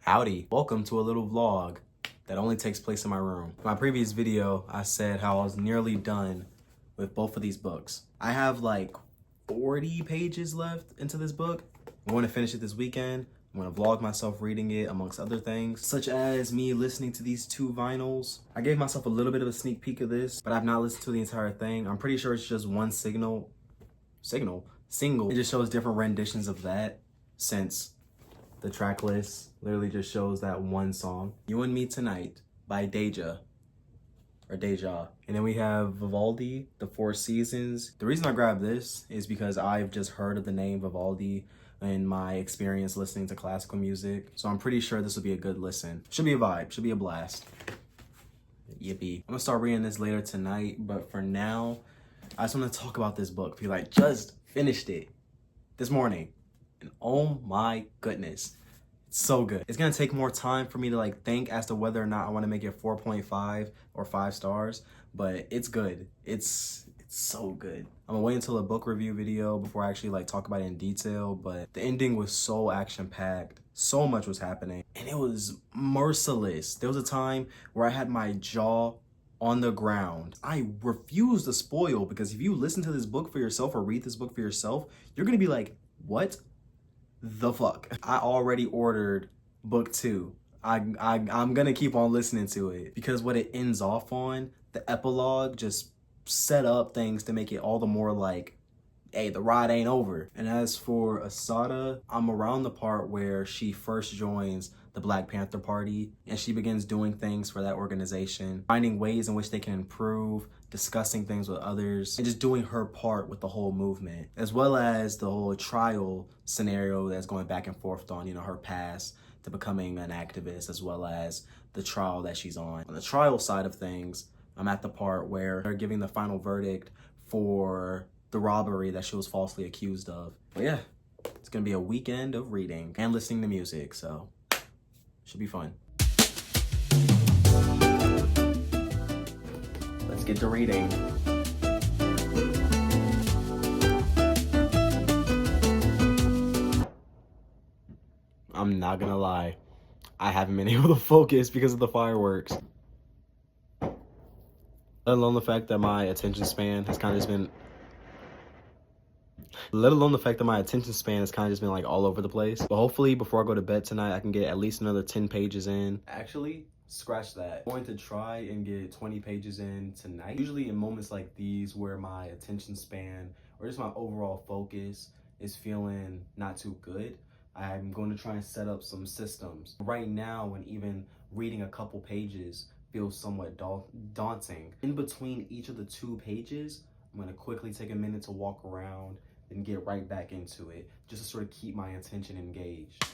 Howdy, welcome to a little vlog that only takes place in my room. In my previous video, I said how I was nearly done with both of these books. I have like 40 pages left into this book. I'm going to finish it this weekend. I'm going to vlog myself reading it amongst other things, such as me listening to these 2 vinyls. I gave myself a little bit of a sneak peek of this, but I've not listened to the entire thing. I'm pretty sure it's just one single. It just shows different renditions of that, since the track list literally just shows that one song, You and Me Tonight by Deja. And then we have Vivaldi, The Four Seasons. The reason I grabbed this is because I've just heard of the name Vivaldi in my experience listening to classical music. So I'm pretty sure this will be a good listen. Should be a vibe, should be a blast. Yippee. I'm gonna start reading this later tonight, but for now, I just want to talk about this book because I just finished it this morning. And oh my goodness, it's so good. It's gonna take more time for me to like think as to whether or not I want to make it 4.5 or 5 stars, but it's good. It's so good. I'm gonna wait until a book review video before I actually like talk about it in detail, but the ending was so action-packed. So much was happening and it was merciless. There was a time where I had my jaw on the ground. I refuse to spoil, because if you listen to this book for yourself or read this book for yourself, you're gonna be like, what the fuck? I already ordered book 2. I'm gonna keep on listening to it because what it ends off on, the epilogue, just set up things to make it all the more like, hey, the ride ain't over. And as for Asada, I'm around the part where she first joins the Black Panther Party and she begins doing things for that organization, finding ways in which they can improve, discussing things with others, and just doing her part with the whole movement, as well as the whole trial scenario that's going back and forth on, her past to becoming an activist, as well as the trial that she's on. On the trial side of things, I'm at the part where they're giving the final verdict for the robbery that she was falsely accused of. But yeah, it's gonna be a weekend of reading and listening to music, so should be fun. Let's get to reading. I'm not gonna lie, I haven't been able to focus because of the fireworks. Let alone the fact that my attention span has kind of just been like all over the place. But hopefully before I go to bed tonight, I can get at least another 10 pages in. Actually, scratch that. I'm going to try and get 20 pages in tonight. Usually in moments like these where my attention span or just my overall focus is feeling not too good, I'm going to try and set up some systems. Right now, when even reading a couple pages feels somewhat daunting, in between each of the 2 pages, I'm going to quickly take a minute to walk around and get right back into it, just to sort of keep my attention engaged.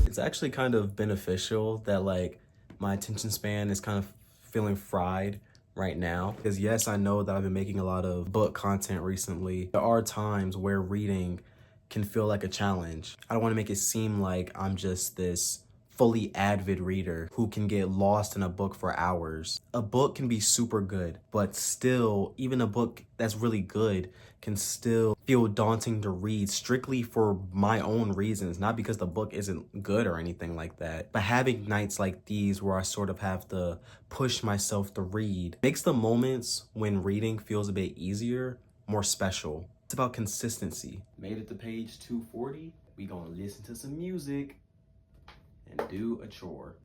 It's actually kind of beneficial that like my attention span is kind of feeling fried right now, because yes, I know that I've been making a lot of book content recently. There are times where reading can feel like a challenge. I don't want to make it seem like I'm just this fully avid reader who can get lost in a book for hours. A book can be super good, but still, even a book that's really good can still feel daunting to read strictly for my own reasons, not because the book isn't good or anything like that. But having nights like these where I sort of have to push myself to read makes the moments when reading feels a bit easier more special. It's about consistency. Made it to page 240. We gonna listen to some music and do a chore.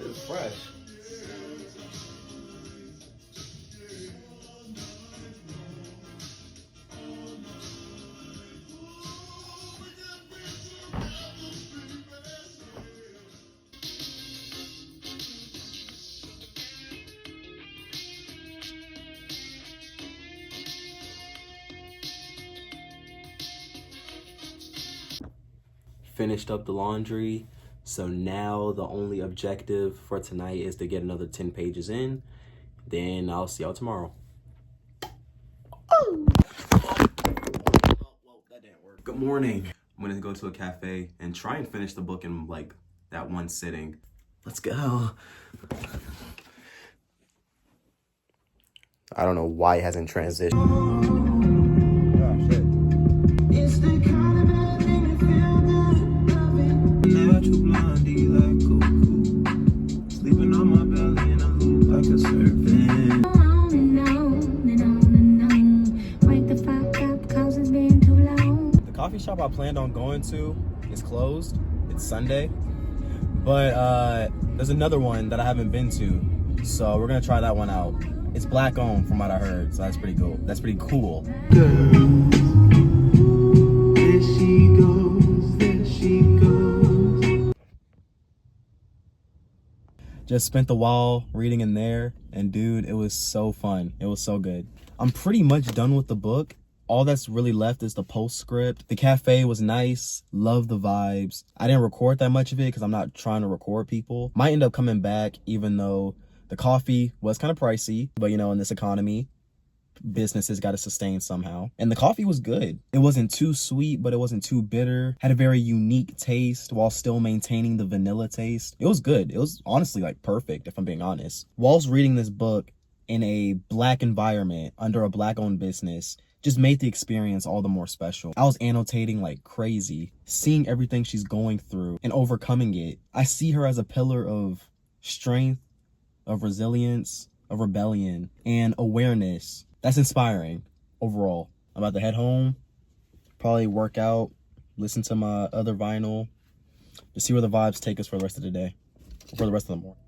It's fresh. finished up the laundry. So now the only objective for tonight is to get another 10 pages in. Then I'll see y'all tomorrow. Oh, that didn't work. Good morning. I'm gonna go to a cafe and try and finish the book in like that one sitting. Let's go. I don't know why it hasn't transitioned. Oh, shit. It's the kind of bad thing to feel good, loving. Natural blondie like cuckoo. Sleeping on my belly and I move like a serpent. On and on and on and on. Wake the fuck up cause it's been too long. The coffee shop I planned on going to is closed. It's Sunday. But there's another one that I haven't been to. So we're gonna try that one out. It's black owned from what I heard, so that's pretty cool. There she goes, there she goes. Just spent a while reading in there, and dude, it was so fun. It was so good. I'm pretty much done with the book. All that's really left is the postscript. The cafe was nice. Love the vibes. I didn't record that much of it because I'm not trying to record people. Might end up coming back, even though the coffee was kind of pricey, but you know, in this economy, businesses got to sustain somehow. And the coffee was good. It wasn't too sweet, but it wasn't too bitter. Had a very unique taste while still maintaining the vanilla taste. It was good. It was honestly like perfect, if I'm being honest. Whilst reading this book in a black environment under a black owned business just made the experience all the more special. I was annotating like crazy, seeing everything she's going through and overcoming it. I see her as a pillar of strength, of resilience, of rebellion, and awareness. That's inspiring overall. I'm about to head home, probably work out, listen to my other vinyl, to see where the vibes take us for the rest of the day, for the rest of the morning.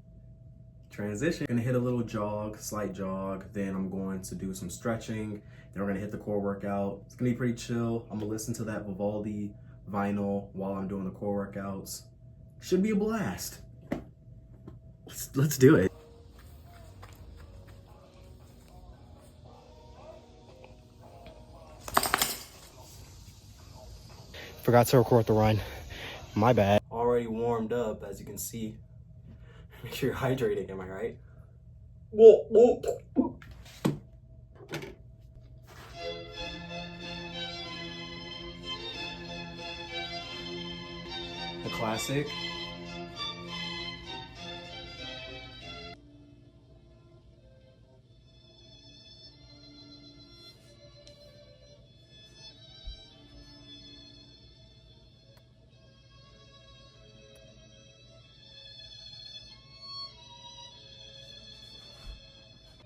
Transition. Gonna hit a little jog, slight jog, then I'm going to do some stretching, then we're gonna hit the core workout. It's gonna be pretty chill. I'm gonna listen to that Vivaldi vinyl while I'm doing the core workouts. Should be a blast. Let's do it. Forgot to record the run. My bad. Already warmed up, as you can see. Make sure you're hydrating, am I right? A classic.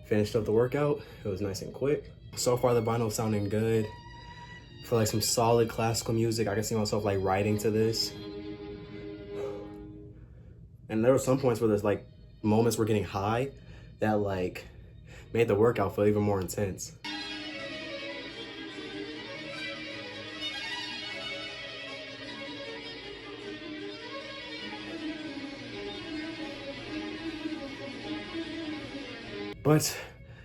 Finished up the workout. It was nice and quick. So far the vinyl's sounding good. For like some solid classical music, I can see myself like writing to this. And there were some points where there's like moments were getting high that like made the workout feel even more intense. But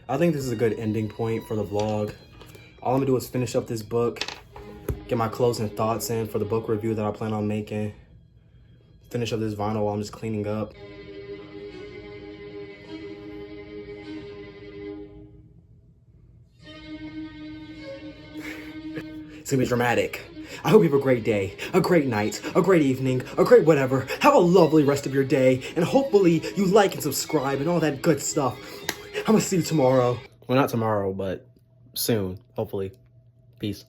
I think this is a good ending point for the vlog. All I'm gonna do is finish up this book, get my closing thoughts in for the book review that I plan on making, finish up this vinyl while I'm just cleaning up. It's gonna be dramatic. I hope you have a great day, a great night, a great evening, a great whatever. Have a lovely rest of your day, and hopefully you like and subscribe and all that good stuff. I'm gonna see you tomorrow. Well, not tomorrow, but soon, hopefully. Peace.